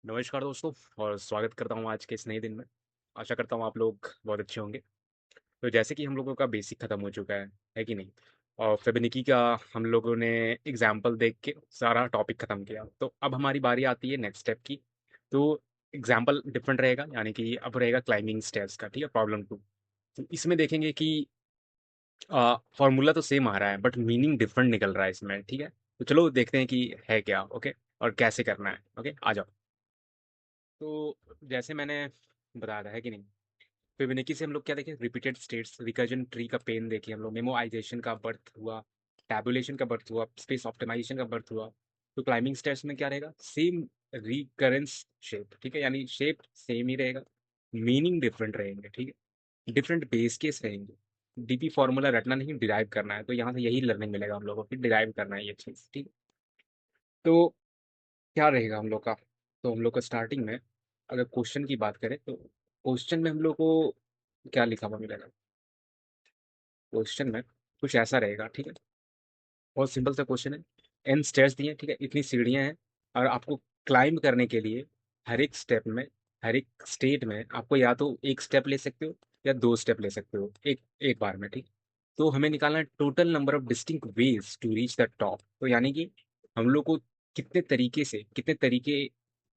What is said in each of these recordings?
नमस्कार दोस्तों और स्वागत करता हूँ आज के इस नए दिन में। आशा करता हूँ आप लोग बहुत अच्छे होंगे। तो जैसे कि हम लोगों का बेसिक खत्म हो चुका है कि नहीं? और फिबोनाची का हम लोगों ने एग्ज़ाम्पल देख के सारा टॉपिक खत्म किया। तो अब हमारी बारी आती है नेक्स्ट स्टेप की। तो एग्ज़ाम्पल डिफरेंट रहेगा, यानी कि अब रहेगा क्लाइंबिंग स्टेयर्स का, ठीक है? प्रॉब्लम 2। तो इसमें देखेंगे कि फ़ॉर्मूला तो सेम आ रहा है बट मीनिंग डिफरेंट निकल रहा है इसमें, ठीक है? तो चलो देखते हैं कि है क्या, ओके? और कैसे करना है, ओके? आ जाओ। तो जैसे मैंने बताया था, है कि नहीं? फिबोनाची से हम लोग क्या देखे? रिपीटेड स्टेट्स, रिकर्जन ट्री का पेन देखे हम लोग, मेमोआइजेशन का बर्थ हुआ, टैबुलेशन का बर्थ हुआ, स्पेस ऑप्टिमाइजेशन का बर्थ हुआ। तो क्लाइंबिंग स्टेट्स में क्या रहेगा? सेम रिकरेंस शेप, ठीक है? यानी शेप सेम ही रहेगा, मीनिंग डिफरेंट रहेंगे, ठीक है? डिफरेंट बेस केस रहेंगे। डीपी फॉर्मूला रटना नहीं, डिराइव करना है। तो यहाँ से यही लर्निंग मिलेगा हम लोगों को कि डिराइव करना है ये चीज़, ठीक है? तो क्या रहेगा हम लोग का? तो हम लोग का स्टार्टिंग में अगर क्वेश्चन की बात करें तो क्वेश्चन में हम लोग को क्या लिखा हुआ मिलेगा? क्वेश्चन में कुछ ऐसा रहेगा, ठीक है? बहुत सिंपल सा क्वेश्चन है। एन स्टेयर्स दिए हैं, ठीक है? इतनी सीढ़ियाँ हैं और आपको क्लाइंब करने के लिए हर एक स्टेप में, हर एक स्टेट में आपको या तो 1 स्टेप ले सकते हो या 2 स्टेप ले सकते हो, एक एक बार में, ठीक? तो हमें निकालना है total number of distinct ways to reach the top. तो यानी कि हम लोग को कितने तरीके से, कितने तरीके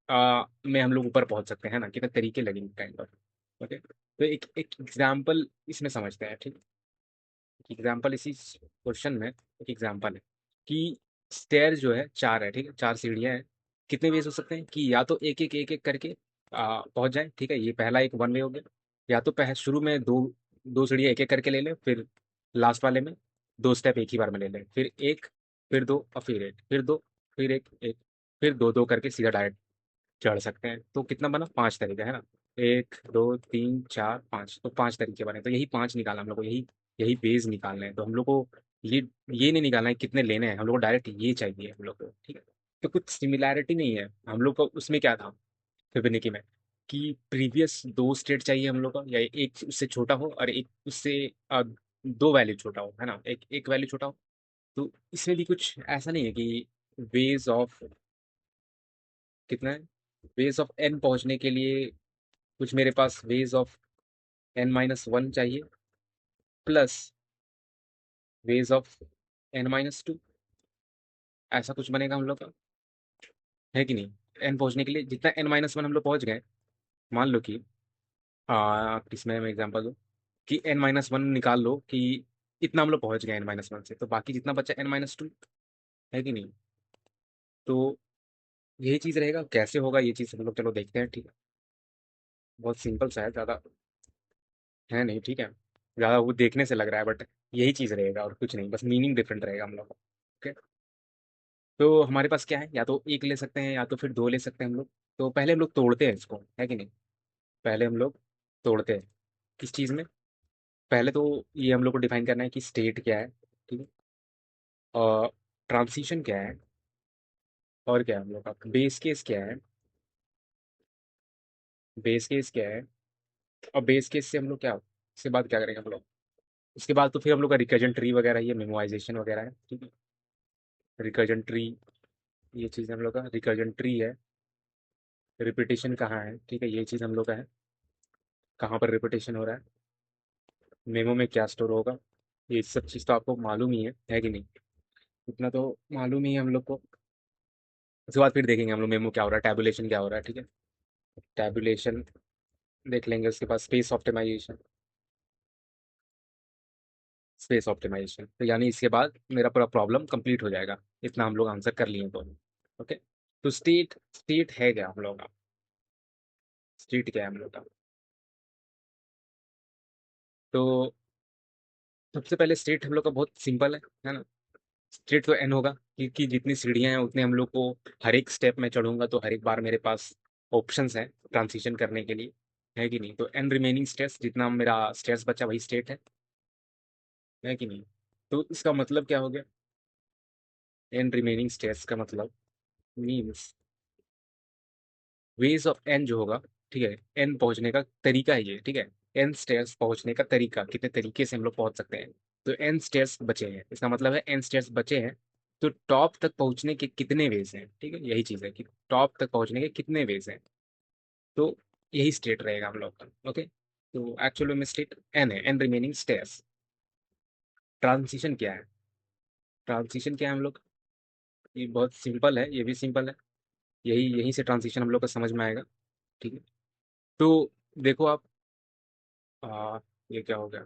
में हम लोग ऊपर पहुँच सकते हैं ना? कितने तरीके लगेंगे काइंड ऑफ, ओके? तो एक एक एग्ज़ाम्पल इसमें समझते हैं, ठीक? एग्जाम्पल इसी क्वेश्चन में एक एग्जाम्पल है कि स्टेयर जो है 4 है, ठीक है? 4 सीढ़ियाँ हैं। कितने वेज़ हो सकते हैं कि या तो एक-एक करके पहुँच जाएँ, ठीक है? ये पहला एक वन वे हो गया। या तो शुरू में 2 सीढ़ियाँ एक-एक करके ले लें, फिर लास्ट वाले में 2 स्टेप एक ही बार में ले लें। फिर 1, फिर 2 और फिर 1, फिर 2, फिर 1, 1, फिर 2-2 करके सीधा डायरेक्ट चढ़ सकते हैं। तो कितना बना? 5 तरीके, है ना? 1, 2, 3, 4, 5, तो 5 तरीके बने। तो यही 5 निकाला हम लोग को, यही यही बेस निकालने हैं। तो हम लोग को ये ये नहीं निकालना है कितने लेने हैं, हम लोग को डायरेक्ट ये चाहिए हम लोग को, ठीक है? तो कुछ सिमिलैरिटी नहीं है। हम लोग को उसमें क्या था फिबोनाची में कि प्रीवियस 2 स्टेट चाहिए हम लोग को, या एक उससे छोटा हो और एक उससे 2 वैल्यू छोटा हो, है ना? एक एक वैल्यू छोटा हो। तो इसमें भी कुछ ऐसा नहीं है कि वेज़ ऑफ कितना है? वेज़ ऑफ n पहुँचने के लिए कुछ मेरे पास वेज़ ऑफ n-1 चाहिए प्लस वेज़ ऑफ n-2, ऐसा कुछ बनेगा हम लोग का, है कि नहीं? n पहुँचने के लिए जितना n-1 हम लोग पहुँच गए, मान लो कि किसमें मैं एग्ज़ाम्पल दूँ कि n-1 निकाल लो कि इतना हम लोग पहुँच गए n-1 से, तो बाकी जितना बचा n-2, है कि नहीं? तो यही चीज़ रहेगा। कैसे होगा ये चीज़ हम लोग चलो देखते हैं, ठीक है? बहुत सिंपल सा है, ज़्यादा है नहीं, ठीक है? ज़्यादा वो देखने से लग रहा है बट यही चीज़ रहेगा और कुछ नहीं, बस मीनिंग डिफरेंट रहेगा हम लोग का, ओके? तो हमारे पास क्या है? या तो 1 ले सकते हैं या तो फिर 2 ले सकते हैं हम लोग। तो पहले हम लोग तोड़ते हैं इसको, है कि नहीं? पहले हम लोग तोड़ते हैं। किस चीज़ में? पहले तो ये हम लोग को डिफाइन करना है कि स्टेट क्या है, ठीक है? और ट्रांज़िशन क्या है और क्या है हम लोग का? बेस केस क्या है? बेस केस क्या है? और बेस केस से हम लोग क्या उसके बाद क्या करेंगे हम लोग? उसके बाद तो फिर हम लोग का रिकर्जन ट्री वगैरह, ये मेमोराइज़ेशन वगैरह है, ठीक है? रिकर्जन ट्री, ये चीज़ हम लोग का रिकर्जन ट्री है। रिपिटिशन कहाँ है? ठीक है? ये चीज़ हम लोग का है। कहाँ पर रिपिटिशन हो रहा है? मेमो में क्या स्टोर होगा? ये सब चीज़ तो आपको मालूम ही है कि नहीं? इतना तो मालूम ही है हम लोग को। उसके बाद फिर देखेंगे हम लोग मेमो क्या हो रहा है, टैबुलेशन क्या हो रहा है, ठीक है? टैबुलेशन देख लेंगे, उसके बाद स्पेस ऑप्टिमाइजेशन, स्पेस ऑप्टिमाइजेशन। तो यानी इसके बाद मेरा पूरा प्रॉब्लम कंप्लीट हो जाएगा। इतना हम लोग आंसर कर लिए तो, ओके? तो स्टेट स्टेट है क्या हम लोग का? स्टेट क्या है हम लोग का? तो सबसे पहले स्टेट हम लोग का बहुत सिंपल है ना? स्ट्रेट तो एन होगा क्योंकि जितनी सीढ़ियाँ हैं उतने हम लोग को हर एक स्टेप में चढ़ूंगा तो हर एक बार मेरे पास ऑप्शंस हैं ट्रांजिशन करने के लिए, है कि नहीं? तो एन रिमेनिंग स्टेप्स, जितना मेरा स्टेप्स बचा वही स्टेट है कि नहीं? तो इसका मतलब क्या हो गया? एन रिमेनिंग स्टेप्स का मतलब मीन्स वेज ऑफ एन जो होगा, ठीक है? एन पहुंचने का तरीका है ये, ठीक है? एन स्टेयर्स पहुंचने का तरीका, कितने तरीके से हम लोग पहुंच सकते हैं। तो एन स्टेयर्स बचे हैं, इसका मतलब है एन स्टेयर्स बचे हैं तो टॉप तक पहुंचने के कितने वेज हैं, ठीक है, यही चीज़ है कि टॉप तक पहुंचने के कितने वेज हैं। तो यही स्टेट रहेगा हम लोग का। ओके, तो एक्चुअली में स्टेट एन है, एन रिमेनिंग स्टेयर्स। ट्रांजिशन क्या है, ट्रांजिशन क्या है हम लोग, ये बहुत सिंपल है, ये भी सिंपल है। यही यहीं से ट्रांजिशन हम लोग को समझ में आएगा। ठीक है, तो देखो आप, ये क्या हो गया,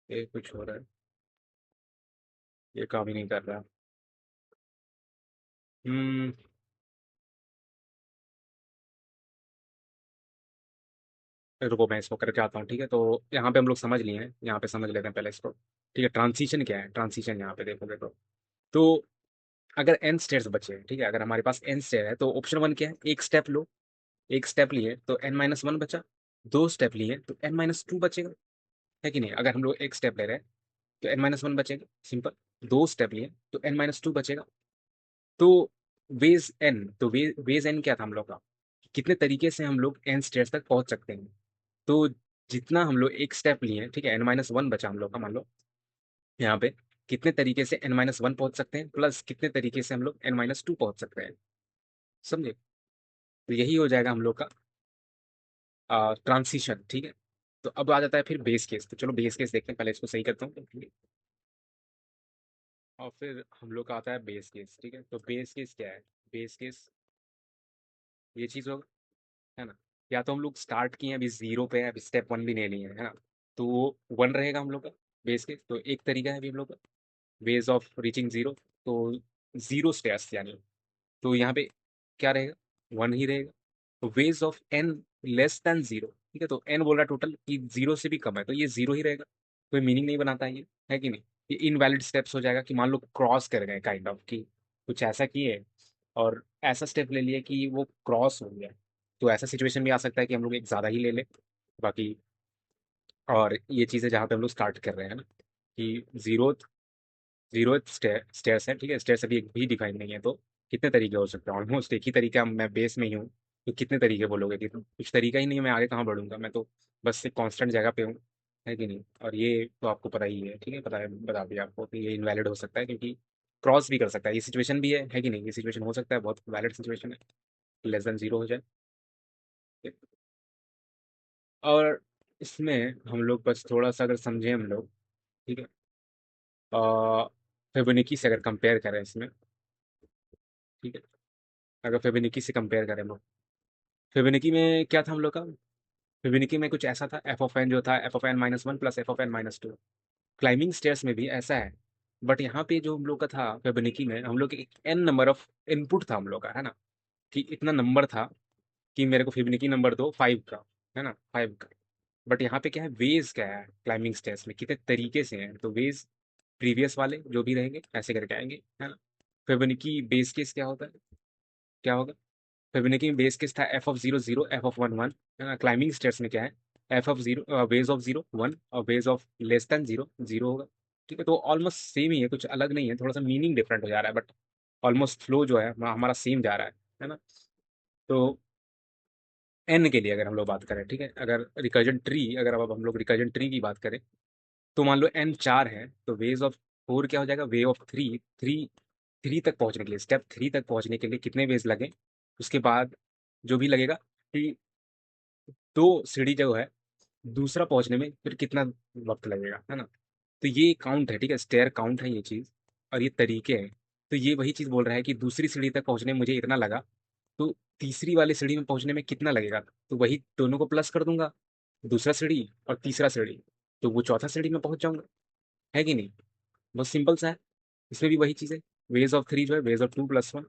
ये कुछ हो रहा है, ये काम ही नहीं कर रहा। हम्म रुको मैं इसको करके आता हूँ। ठीक है, तो यहाँ पे हम लोग समझ लिए हैं, यहाँ पे समझ लेते हैं पहले इसको। ठीक है, ट्रांजिशन क्या है, ट्रांजिशन यहाँ पे देखो देखो। तो अगर एन स्टेयर्स बचे हैं, ठीक है, अगर हमारे पास एन स्टेयर है तो ऑप्शन वन क्या है, एक स्टेप लो। एक स्टेप लिए तो एन माइनस वन बचा। दो स्टेप लिए तो एन माइनस टू बचेगा, है कि नहीं। अगर हम लोग एक स्टेप ले रहे हैं तो एन माइनस वन बचेगा, सिंपल। दो स्टेप लिए तो एन माइनस टू बचेगा। तो वेज एन, तो वेज एन क्या था हम लोग का, कितने तरीके से हम लोग एन स्टेयर्स तक पहुंच सकते हैं। तो जितना हम लोग एक स्टेप लिए हैं, ठीक है, एन माइनस वन बचा हम लोग का, मान लो यहाँ पे कितने तरीके से एन माइनस वन पहुंच सकते हैं, प्लस कितने तरीके से हम लोग एन माइनस टू पहुंच सकते हैं, समझे। तो यही हो जाएगा हम लोग का ट्रांसिशन। ठीक है, तो अब आ जाता है फिर बेस केस। तो चलो बेस केस देखते हैं, पहले इसको सही करता हूँ, और फिर हम लोग का आता है बेस केस। ठीक है, तो बेस केस क्या है, बेस केस ये चीज़ होगा, है ना। या तो हम लोग स्टार्ट किए हैं, अभी जीरो पे है, अभी स्टेप वन भी नहीं लिए है ना, तो वो वन रहेगा हम लोग का बेस केस। तो एक तरीका है अभी हम लोग का वेज ऑफ रीचिंग जीरो, तो जीरो स्टेयर्स यानी, तो यहाँ पे क्या रहेगा, वन ही रहेगा। तो ways of N less than zero, ठीक है, तो एन बोल रहा है टोटल कि जीरो से भी कम है, तो ये जीरो ही रहेगा, कोई मीनिंग नहीं बनाता है ये, है कि नहीं। ये इनवैलिड स्टेप्स हो जाएगा कि मान लो क्रॉस कर गए, काइंड ऑफ कि कुछ ऐसा किए और ऐसा स्टेप ले लिए कि वो क्रॉस हो गया। तो ऐसा सिचुएशन भी आ सकता है कि हम लोग एक ज़्यादा ही ले लें बाकी। और ये चीज़ें जहाँ पे हम लोग स्टार्ट कर रहे हैं ना, कि जीरो जीरो स्टेयर्स है, ठीक है, स्टेयर्स अभी एक भी डिफाइन नहीं है, तो कितने तरीके हो सकते हैं, ऑलमोस्ट एक ही तरीका, मैं बेस में ही हूँ। तो कितने तरीके बोलोगे कि कुछ तरीका ही नहीं है, मैं आगे कहाँ बढ़ूंगा, मैं तो बस एक कांस्टेंट जगह पे हूँ, है कि नहीं। और ये तो आपको पता ही है, ठीक है, पता है, बता दिया आपको कि ये इनवैलिड हो सकता है क्योंकि क्रॉस भी कर सकता है, ये सिचुएशन भी है कि नहीं, ये सिचुएशन हो सकता है, बहुत वैलिड सिचुएशन है, लेस देन जीरो हो जाए। और इसमें हम लोग बस थोड़ा सा अगर समझें हम लोग, ठीक है, फिबोनाची से अगर कंपेयर करें इसमें, ठीक है, अगर फिबोनाची से कंपेयर करें हम लोग, फिबोनाची में क्या था हम लोग का, फिबोनाची में कुछ ऐसा था, एफ ऑफ एन जो था F of N minus one plus F of N minus two. Climbing stairs में भी ऐसा है, बट यहाँ पे जो हम लोग का था फिबोनाची में, हम लोग एक एन नंबर ऑफ इनपुट था हम लोग का, है ना, कि इतना नंबर था कि मेरे को फिबोनाची नंबर दो फाइव का, है ना, फाइव का। बट यहाँ पे क्या है, वेज क्या है, क्लाइंबिंग स्टेयर्स में कितने तरीके से हैं, तो वेज प्रीवियस वाले जो भी रहेंगे ऐसे करके आएंगे, है ना। फिबोनाची बेस केस क्या होता है, क्या होगा, फिबोनाची में बेस केस था F of zero zero F of one one, है ना। क्लाइंबिंग स्टेयर्स में क्या है, F of zero ways of zero one और ways of less than zero zero होगा। ठीक है, तो ऑलमोस्ट सेम ही है, कुछ अलग नहीं है, थोड़ा सा मीनिंग डिफरेंट हो जा रहा है, बट ऑलमोस्ट फ्लो जो है हमारा सेम जा रहा है ना। तो एन के लिए अगर हम लोग बात करें, ठीक है, अगर रिकर्जन ट्री, अगर अब हम लोग रिकर्जन ट्री की बात करें, तो मान लो एन चार है, तो वेज ऑफ फोर क्या हो जाएगा, way of three, three three तक पहुंचने के लिए, स्टेप थ्री तक पहुंचने के लिए कितने वेज लगे, उसके बाद जो भी लगेगा कि दो सीढ़ी जो है दूसरा पहुंचने में फिर कितना वक्त लगेगा, है ना। तो ये काउंट है, ठीक है, स्टेयर काउंट है ये चीज़, और ये तरीके हैं। तो ये वही चीज़ बोल रहा है कि दूसरी सीढ़ी तक पहुंचने में मुझे इतना लगा, तो तीसरी वाली सीढ़ी में पहुंचने में कितना लगेगा, तो वही दोनों को प्लस कर दूंगा, दूसरा सीढ़ी और तीसरा सीढ़ी, तो वो चौथा सीढ़ी में पहुंच जाऊंगा, है कि नहीं। बहुत सिंपल सा है, इसमें भी वही चीज़ है। वेज ऑफ थ्री जो है ways of two plus one,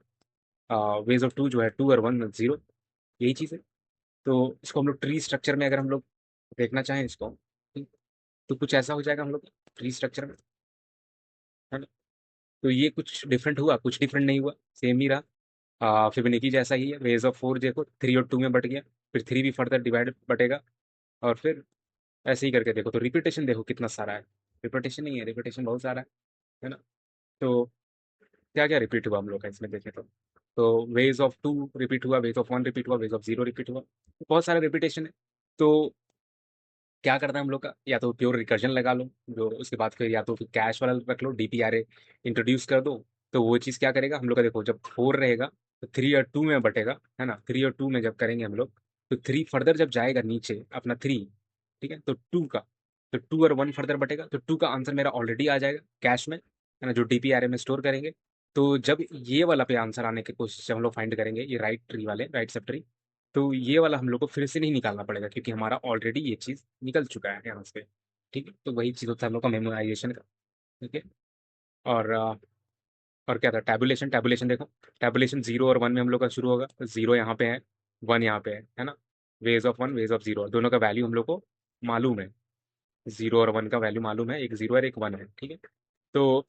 ways of two जो है टू और वन जीरो, यही चीज़ है। तो इसको हम लोग ट्री स्ट्रक्चर में अगर हम लोग देखना चाहें इसको, ठीक, तो कुछ ऐसा हो जाएगा हम लोग ट्री स्ट्रक्चर में, है ना। तो ये कुछ डिफरेंट हुआ, कुछ डिफरेंट नहीं हुआ, सेम ही रहा। फिबोनाची जैसा ही है, वेज ऑफ फोर देखो थ्री और टू में बट गया, फिर थ्री भी फर्दर डिवाइड बटेगा, और फिर ऐसे ही करके देखो तो रिपीटेशन देखो कितना सारा है। रिपीटेशन नहीं है, रिपीटेशन बहुत सारा है ना। तो क्या क्या रिपीट हुआ हम लोग का इसमें देखें तो वेज ऑफ टू रिपीट हुआ, वेज ऑफ वन रिपीट हुआ, वेज ऑफ जीरो रिपीट हुआ। बहुत सारा रिपीटेशन है। तो क्या करना है हम लोग का, या तो प्योर रिकर्जन लगा लो, जो उसके बाद फिर या तो फिर कैश वाला रख लो, डीपीआरए इंट्रोड्यूस कर दो। तो वो चीज़ क्या करेगा हम लोग का, देखो जब फोर रहेगा तो थ्री और टू में बटेगा, है ना। थ्री और टू में जब करेंगे हम लोग, तो थ्री फर्दर जब जाएगा नीचे अपना थ्री, ठीक है, तो टू का, तो टू और वन फर्दर बटेगा, तो टू का आंसर मेरा ऑलरेडी आ जाएगा कैश में, है ना, जो डीपीआरए में स्टोर करेंगे। तो जब ये वाला पे आंसर आने की कोशिश हम लोग फाइंड करेंगे, ये राइट ट्री वाले, राइट सब ट्री, तो ये वाला हम लोग को फिर से नहीं निकालना पड़ेगा, क्योंकि हमारा ऑलरेडी ये चीज़ निकल चुका है यहाँ से। ठीक है, तो वही चीज़ होता है हम लोग का मेमोराइजेशन का। ठीक है। और और क्या था, टैबुलेशन। टैबुलेशन देखो, टैबुलेशन जीरो और वन में हम लोग का शुरू होगा, तो जीरो यहाँ पे है, वन यहाँ पे है ना। Ways of one, ways of zero, दोनों का वैल्यू हम लोग को मालूम है। जीरो और वन का वैल्यू मालूम है, एक जीरो और एक वन है। ठीक है। तो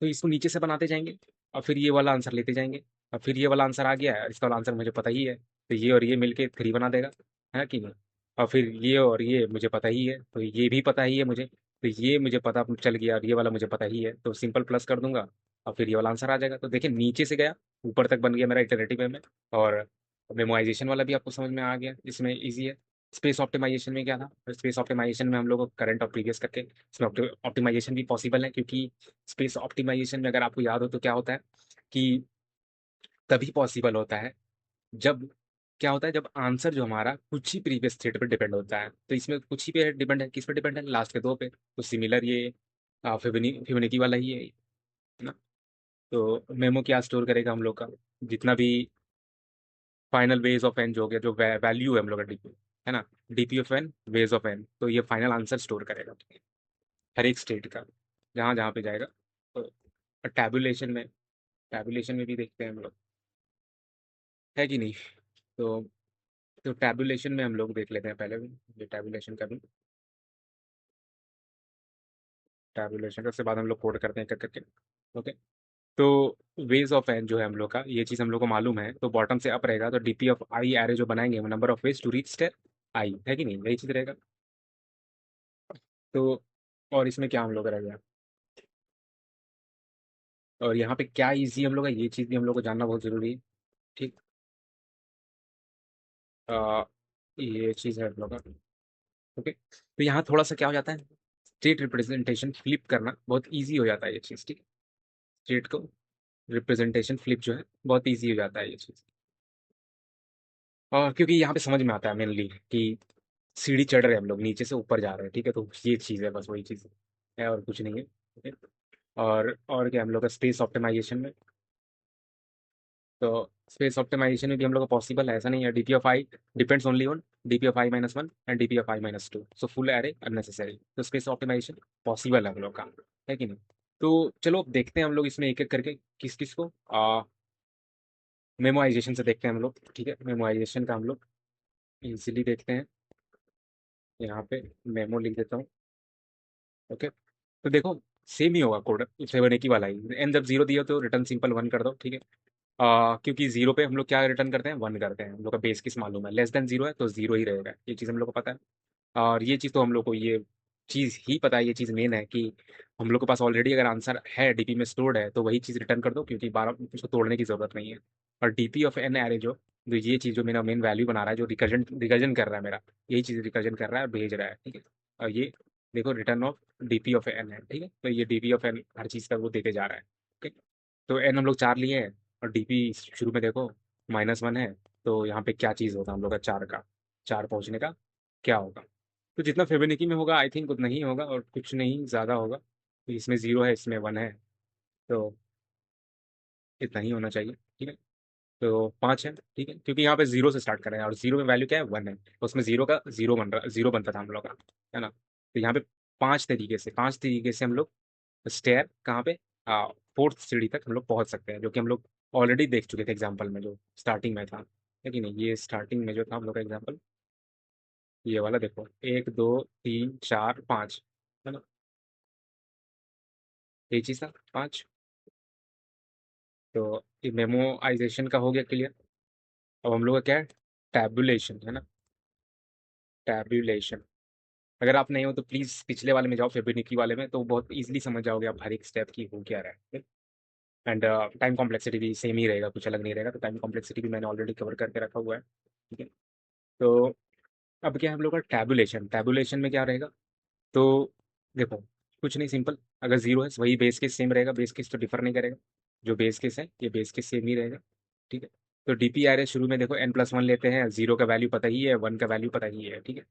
तो इसको नीचे से बनाते जाएंगे, और फिर ये वाला आंसर लेते जाएंगे। और फिर ये वाला आंसर आ गया है, इसका वाला आंसर मुझे पता ही है, तो ये और ये मिलके थ्री बना देगा, है कि नहीं। और फिर ये और ये मुझे पता ही है, तो ये भी पता ही है मुझे, तो ये मुझे पता चल गया, और ये वाला मुझे पता ही है, तो सिंपल प्लस कर दूंगा, और फिर ये वाला आंसर आ जाएगा। तो देखिए नीचे से गया, ऊपर तक बन गया मेरा इटरेटिव वे में। और मेमोराइजेशन वाला भी आपको समझ में आ गया, इसमें ईजी है। स्पेस ऑप्टिमाइजेशन में क्या था, स्पेस ऑप्टिमाइजेशन में हम लोग को करंट और प्रीवियस करके इसमें ऑप्टिमाइजेशन भी पॉसिबल है, क्योंकि स्पेस ऑप्टिमाइजेशन में अगर आपको याद हो तो क्या होता है कि तभी पॉसिबल होता है जब, क्या होता है जब आंसर जो हमारा कुछ ही प्रीवियस स्टेट पे डिपेंड होता है। तो इसमें कुछ ही पे डिपेंड है, किस पे डिपेंड है, लास्ट के दो पे। तो सिमिलर ये फिबोनाची वाला ही है ना। तो मेमो क्या स्टोर करेगा हम लोग का, जितना भी फाइनल वेज ऑफ एन जो हो गया, जो वैल्यू है हम लोग का डीपी, है ना, DP of N, ways of N, तो ये फाइनल आंसर स्टोर करेगा हर एक स्टेट का, जहाँ जहाँ पे जाएगा। तो टैबुलेशन में, टैबुलेशन में भी देखते हैं हम लोग, है कि नहीं। तो तो टैबुलेशन में हम लोग देख लेते हैं पहले भी, ये टैबुलेशन का भी, टैबुलेशन का, उसके बाद हम लोग कोड करते हैं कर करके। ओके। तो वेज ऑफ एन जो है हम लोग का, ये चीज़ हम लोग को मालूम है, तो बॉटम से अप रहेगा, तो डीपी ऑफ आई एरे जो बनाएंगे वो number of ways to reach step I, है कि नहीं, यही चीज़ रहेगा। तो और इसमें क्या हम लोग का रह गया, और यहाँ पे क्या इजी हम लोग का, ये चीज़ भी हम लोग को जानना बहुत ज़रूरी है। ठीक। आ, ये चीज़ है हम लोग का। ओके। तो यहाँ थोड़ा सा क्या हो जाता है, स्टेट रिप्रेजेंटेशन फ्लिप करना बहुत ईजी हो जाता है ये चीज़। ठीक। स्टेट को रिप्रेजेंटेशन फ्लिप जो है बहुत ईजी हो जाता है ये चीज़। और क्योंकि यहाँ पे समझ में आता है मेनली कि सीढ़ी चढ़ रहे हैं हम लोग, नीचे से ऊपर जा रहे हैं, ठीक है, तो ये चीज़ है, बस वही चीज़ है और कुछ नहीं है। ठीक है। और क्या हम लोग का स्पेस ऑप्टिमाइजेशन में, तो स्पेस ऑप्टिमाइजेशन में भी हम लोग को पॉसिबल है, ऐसा नहीं है। DP of I depends only on DP of I minus one and DP of I minus two, so full array unnecessary, तो स्पेस ऑप्टिमाइजेशन पॉसिबल है हम लोग का, है कि नहीं। तो चलो अब देखते हैं हम लोग इसमें एक एक करके किस किस को मेमोराइजेशन से देखते हैं हम लोग। ठीक है, मेमोराइजेशन का हम लोग इजीली देखते हैं। यहाँ पे मेमो लिख देता हूँ। ओके। तो देखो सेम ही होगा कोड, सेवन एक ही वाला ही, एन जब जीरो दिया तो रिटर्न सिंपल वन कर दो। ठीक है। क्योंकि जीरो पे हम लोग क्या रिटर्न करते हैं, वन करते हैं, हम लोग का बेस किस मालूम है, लेस देन जीरो है तो जीरो ही रहेगा, ये चीज़ हम लोग को पता है। और ये चीज़ तो हम लोग को ये चीज़ ही पता है, ये चीज़ मेन है कि हम लोग के पास ऑलरेडी अगर आंसर है डीपी में स्टोर्ड है तो वही चीज़ रिटर्न कर दो, क्योंकि बार उसको तोड़ने की ज़रूरत नहीं है। और डीपी ऑफ एन एरे जो ये चीज़ जो मेरा मेन वैल्यू बना रहा है, जो रिकर्जन रिकर्जन कर रहा है मेरा, यही चीज़ रिकर्जन कर रहा है और भेज रहा है। ठीक है। और ये देखो return of DP of N है। ठीक है, तो ये डीपी ऑफ एन हर चीज़ का वो देते जा रहा है। ठीक है। तो एन हम लोग चार लिए हैं, और डीपी शुरू में देखो माइनस वन है, तो यहाँ पे क्या चीज़ होगा हम लोग का, चार का, चार पहुँचने का क्या होगा। तो जितना फिबोनाची में होगा आई थिंक उतना ही होगा, और कुछ नहीं ज़्यादा होगा, तो इसमें ज़ीरो है, इसमें वन है, तो इतना ही होना चाहिए। ठीक है। तो पाँच है। ठीक है, क्योंकि यहाँ पे जीरो से स्टार्ट कर रहे हैं, और जीरो में वैल्यू क्या है, वन है, तो उसमें जीरो का जीरो बन रहा, जीरो बनता था हम लोग का, है ना। तो यहाँ पे पांच तरीके से हम लोग स्टेयर कहाँ पे, फोर्थ सीढ़ी तक हम लोग पहुंच सकते हैं, जो कि हम लोग ऑलरेडी देख चुके थे एग्जाम्पल में, जो स्टार्टिंग में था, है कि नहीं। ये स्टार्टिंग में जो था हम लोग का एग्जाम्पल, ये वाला देखो, एक दो तीन चार पाँच, है ना, ये चीज़ था पाँच। तो ये मेमोआइजेशन का हो गया क्लियर। अब हम लोग का क्या है, टैबुलेशन, है ना, टैबुलेशन। अगर आप नहीं हो तो प्लीज़ पिछले वाले में जाओ, फिबोनाची वाले में, तो बहुत ईज़िली समझ जाओगे आप हर एक स्टेप की हो क्या रहा है। एंड टाइम कॉम्प्लेक्सिटी भी सेम ही रहेगा, कुछ अलग नहीं रहेगा, तो टाइम कॉम्प्लेक्सिटी भी मैंने ऑलरेडी कवर करके रखा हुआ है, ठीक है। तो अब क्या है हम लोग का टैबुलेशन। टैबुलेशन में क्या रहेगा, तो देखो कुछ नहीं, सिंपल, अगर जीरो है वही बेस केस सेम रहेगा, बेस केस तो डिफर नहीं करेगा, जो बेस केस है ये बेस केस सेम ही रहेगा, ठीक है। तो डीपीआर शुरू में देखो n+1 लेते हैं, जीरो का वैल्यू पता ही है, वन का वैल्यू पता ही है, ठीक है।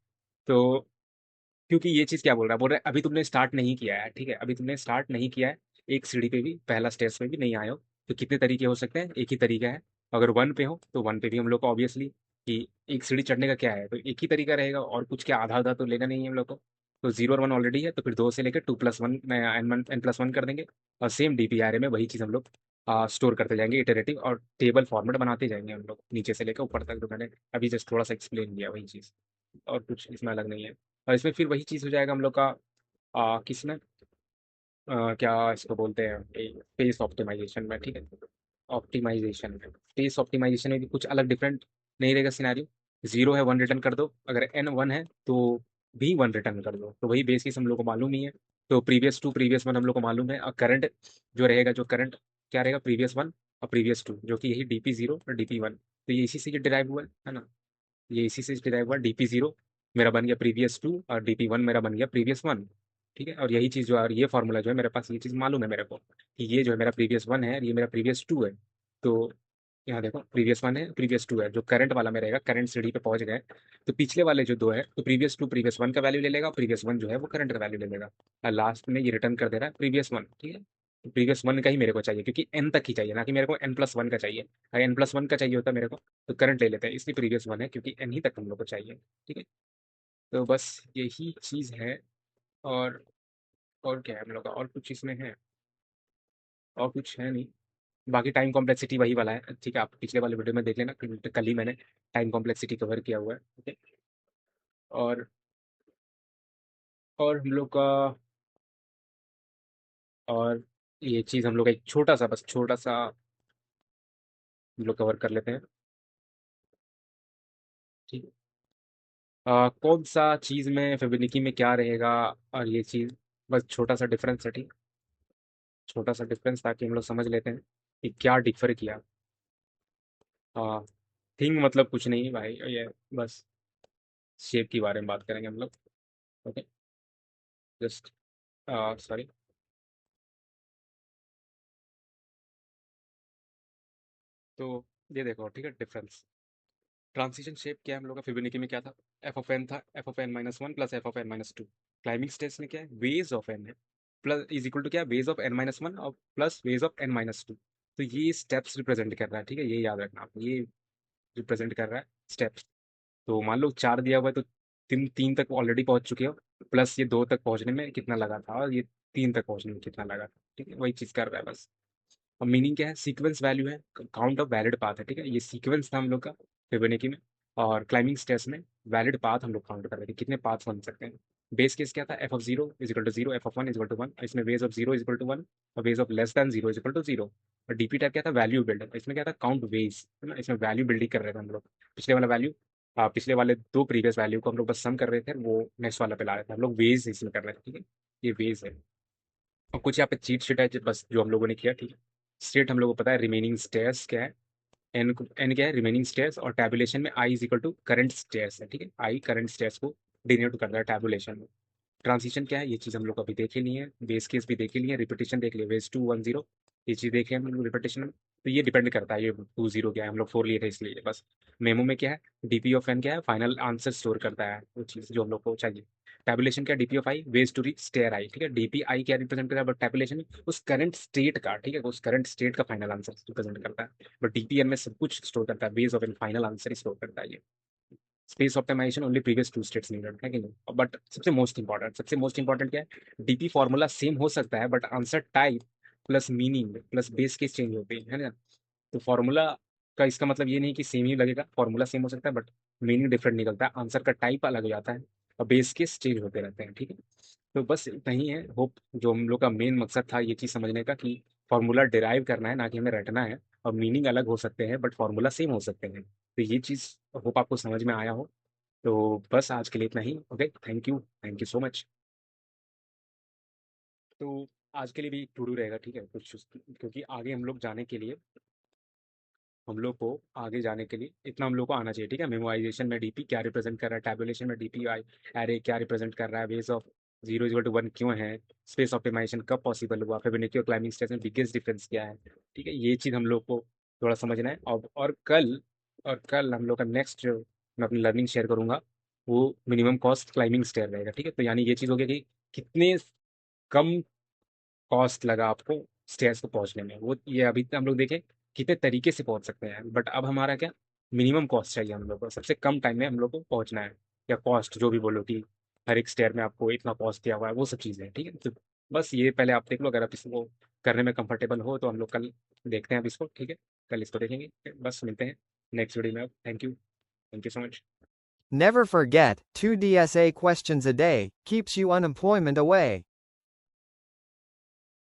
तो क्योंकि ये चीज़ क्या बोल रहा है अभी तुमने स्टार्ट नहीं किया है, ठीक है, अभी तुमने स्टार्ट नहीं किया है, एक सीढ़ी पे भी, पहला स्टेज पे भी नहीं आए हो, तो कितने तरीके हो सकते हैं, एक ही तरीका है। अगर वन पे हो तो वन पे भी हम लोग को ऑब्वियसली कि एक सीढ़ी चढ़ने का क्या है, तो एक ही तरीका रहेगा, और कुछ क्या आधा आधा तो लेना नहीं है हम लोग को। तो जीरो और वन ऑलरेडी है, तो फिर दो से लेकर 2+1 में n+1 कर देंगे, और सेम डीपीआर में वही चीज़ हम लोग स्टोर करते जाएंगे इटरेटिव, और टेबल फॉर्मेट बनाते जाएंगे हम लोग नीचे से लेकर ऊपर तक, तो मैंने अभी जस्ट थोड़ा सा एक्सप्लेन किया वही चीज़, और कुछ इसमें अलग नहीं है। और इसमें फिर वही चीज़ हो जाएगा हम लोग का किसमें क्या इसको बोलते हैं, स्पेस ऑप्टिमाइजेशन में, ठीक है। ऑप्टिमाइजेशन में, स्पेस ऑप्टिमाइजेशन में भी कुछ अलग डिफरेंट नहीं रहेगा सिनेरियो। जीरो है वन रिटर्न कर दो, अगर एन वन है तो भी वन रिटर्न कर दो, तो वही बेस केस हम लोग को मालूम ही है। तो प्रीवियस टू प्रीवियस वन हम लोग को मालूम है, और करंट जो रहेगा, जो करंट क्या रहेगा, प्रीवियस वन और प्रीवियस टू, जो कि यही डीपी जीरो और डीपी वन, तो ये इसी से डिराइव हुआ है ना। ये इसी से डिराइव हुआ, डीपी जीरो मेरा बन गया प्रीवियस टू, और डीपी वन मेरा बन गया प्रीवियस वन, ठीक है। और यही चीज़ जो है, और ये फॉर्मूला जो है मेरे पास, ये चीज़ मालूम है मेरे को कि ये जो है मेरा प्रीवियस वन है और ये मेरा प्रीवियस टू है। तो यहाँ देखो प्रीवियस वन है, प्रीवियस टू है, जो करंट वाला में रहेगा, करंट सीढ़ी पे पहुंच गए, तो पिछले वाले जो दो है, तो प्रीवियस टू प्रीवियस वन का वैल्यू ले लेगा, प्रीवियस वन जो है वो करंट का वैल्यू ले लेगा, और लास्ट में ये रिटर्न कर दे रहा है प्रीवियस वन, ठीक है। तो प्रीवियस वन का ही मेरे को चाहिए, क्योंकि एन तक ही चाहिए, ना कि मेरे को n+1 का चाहिए। अगर n+1 का चाहिए होता मेरे को, तो करंट ले लेते हैं, इसलिए प्रीवियस वन है, क्योंकि एन ही तक हम लोग को चाहिए, ठीक है। तो बस यही चीज़ है। और और क्या है हम लोग का, और कुछ इसमें है, और कुछ है नहीं। बाकी टाइम कॉम्प्लेक्सिटी वही वाला है, ठीक है, आप पिछले वाले वीडियो में देख लेना, कल ही मैंने टाइम कॉम्प्लेक्सिटी कवर किया हुआ है, ठीक है। और और हम लोग का, और ये चीज़ हम लोग का एक छोटा सा, बस छोटा सा हम लोग कवर कर लेते हैं, ठीक है। कौन सा चीज़ में फिबोनाची में क्या रहेगा, और ये चीज़, बस छोटा सा डिफरेंस है, ठीक, छोटा सा डिफरेंस, ताकि हम लोग समझ लेते हैं कि क्या डिफर किया। थिंग मतलब कुछ नहीं भाई, ये बस शेप के बारे में बात करेंगे हम लोग, ओके। Just sorry. तो ये देखो, ठीक है, डिफरेंस, ट्रांजिशन शेप क्या है हम लोग का, फिबोनाची में क्या था, एफ ऑफ एन था, F of N minus one plus F of N minus two. Climbing stairs में क्या है, वेज ऑफ एन है, प्लस इज इक्वल टू क्या है, ways of N minus one और plus ways of N minus two. तो ये steps represent कर रहा है, ठीक है, ये याद रखना आप, ये रिप्रेजेंट कर रहा है स्टेप्स। तो मान लो चार दिया हुआ है, तो तीन तीन तक ऑलरेडी पहुंच चुके हो, प्लस ये दो तक पहुंचने में कितना लगा था, और ये तीन तक पहुंचने में कितना लगा था, ठीक है, वही चीज़ कर रहा है बस। और मीनिंग क्या है, सीक्वेंस वैल्यू है, काउंट ऑफ वैलिड पाथ है, ठीक है, ये सीक्वेंस था हम लोग का फिबोनाची में। और क्लाइंबिंग स्टेज में वैलिड पाथ हम लोग काउंट कर रहे थे, कितने पाथ बन सकते हैं। बेस केस क्या था, F of zero is equal to zero, F of one is equal to one, इसमें ways of zero is equal to one, और ways of less than zero is equal to zero. और DP type क्या था, value build, इसमें क्या था, count veg, है ना, इसमें वैल्यू बिल्डिंग कर रहे थे हम लोग। पिछले वाला वैल्यू, पिछले वाले दो प्रीवियस वैल्यू को हम लोग बस सम कर रहे थे, वो नेक्स्ट वाला पे ला रहे थे हम लोग, वेज इसमें कर रहे थे, ठीक है, ये वेज है। और कुछ यहाँ पे चीट शीट है बस जो हम लोगों ने किया, ठीक है। स्टेट हम लोगों को पता है, रिमेनिंग स्टेयर्स क्या है, एन क्या है, रिमेनिंग स्टेयर्स, और टैबुलेशन में I is equal to current stairs है, ठीक है, आई करंट स्टेयर्स को डिनोट करता है टैबुलेशन में। ट्रांजिशन क्या है, ये चीज़ हम लोग अभी देख ही नहीं है, बेस केस भी देख ही नहीं है, रिपीटेशन देख लिया, वेज 2 1 0, ये चीज़ देख लिया हम लोग रिपीटेशन में। तो ये डिपेंड करता है, ये 2 0 क्या है, हम लोग 4 लिए थे इसलिए बस। मेमो में क्या है, डीपी ऑफ एन क्या है, फाइनल आंसर स्टोर करता है, वो चीज़ जो हम लोग को चाहिए। टैबुलेशन क्या, DP of I ways to reach stair I, ठीक है, डीपी आई क्या रिप्रेजेंट करता है, बट टैबुलेशन उस करंट स्टेट का, ठीक है, उस करंट स्टेट का फाइनल आंसर रिप्रेजेंट करता है। बट डीपीएन में सब कुछ स्टोर करता है, ways of N final answer store करता है ये। Space optimization only previous two states needed है कि नहीं, बट सबसे मोस्ट इंपॉर्टेंट क्या है, डीपी फॉर्मूला सेम हो सकता है, but answer type plus meaning plus base case change होते हैं, है ना। तो फॉर्मूला का इसका मतलब ये नहीं कि सेम ही लगेगा, फॉर्मूला सेम हो सकता है बट मीनिंग डिफरेंट निकलता है, आंसर का टाइप अलग हो जाता है, और बेस केस चेंज होते रहते हैं, ठीक है। तो बस इतना ही है, होप जो हम लोग का मेन मकसद था ये चीज़ समझने का, कि फॉर्मूला डिराइव करना है, ना कि हमें रटना है, और मीनिंग अलग हो सकते हैं बट फॉर्मूला सेम हो सकते हैं। तो ये चीज़ होप आपको समझ में आया हो। तो बस आज के लिए इतना ही। Okay, thank you so much. तो आज के लिए भी टू डू रहेगा, ठीक है कुछ, क्योंकि आगे हम लोग जाने के लिए, हम लोग को आगे जाने के लिए इतना हम लोग को आना चाहिए, ठीक है। मेमोराइजेशन में डीपी क्या रिप्रेजेंट कर रहा है, टैबुलेशन में डीपी आई एरे क्या रिप्रेजेंट कर रहा है, वेज ऑफ 0 = 1 क्यों है, स्पेस ऑप्टिमाइजेशन कब पॉसिबल हुआ, फिबोनाची और क्लाइंबिंग स्टेज में बिगेस्ट डिफरेंस क्या है, ठीक है। ये चीज़ हम लोग को थोड़ा समझना है। और कल हम लोग का नेक्स्ट जो मैं अपनी लर्निंग शेयर करूंगा, वो मिनिमम कॉस्ट क्लाइंबिंग स्टेयर रहेगा, ठीक है। तो यानी ये चीज़ हो गया कि कितने कम कॉस्ट लगा आपको स्टेयर्स को पहुंचने में, वो ये अभी हम लोग देखें कितने तरीके से पहुंच सकते हैं, बट अब हमारा क्या, मिनिमम कॉस्ट चाहिए हम लोग को, सबसे कम टाइम में हम लोग को पहुंचना है, या कॉस्ट जो भी बोलो कि हर एक स्टेयर में आपको इतना कॉस्ट दिया हुआ है, वो सब चीज़ें हैं, ठीक है। तो बस ये पहले आप देख लो, अगर आप इसको करने में कंफर्टेबल हो तो हम लोग कल देखते हैं अब इसको, ठीक है। कल इसको देखेंगे, बस मिलते हैं नेक्स्ट वीडियो में। अब thank you so much. Never forget, 2 DSA questions a day keeps you unemployment away.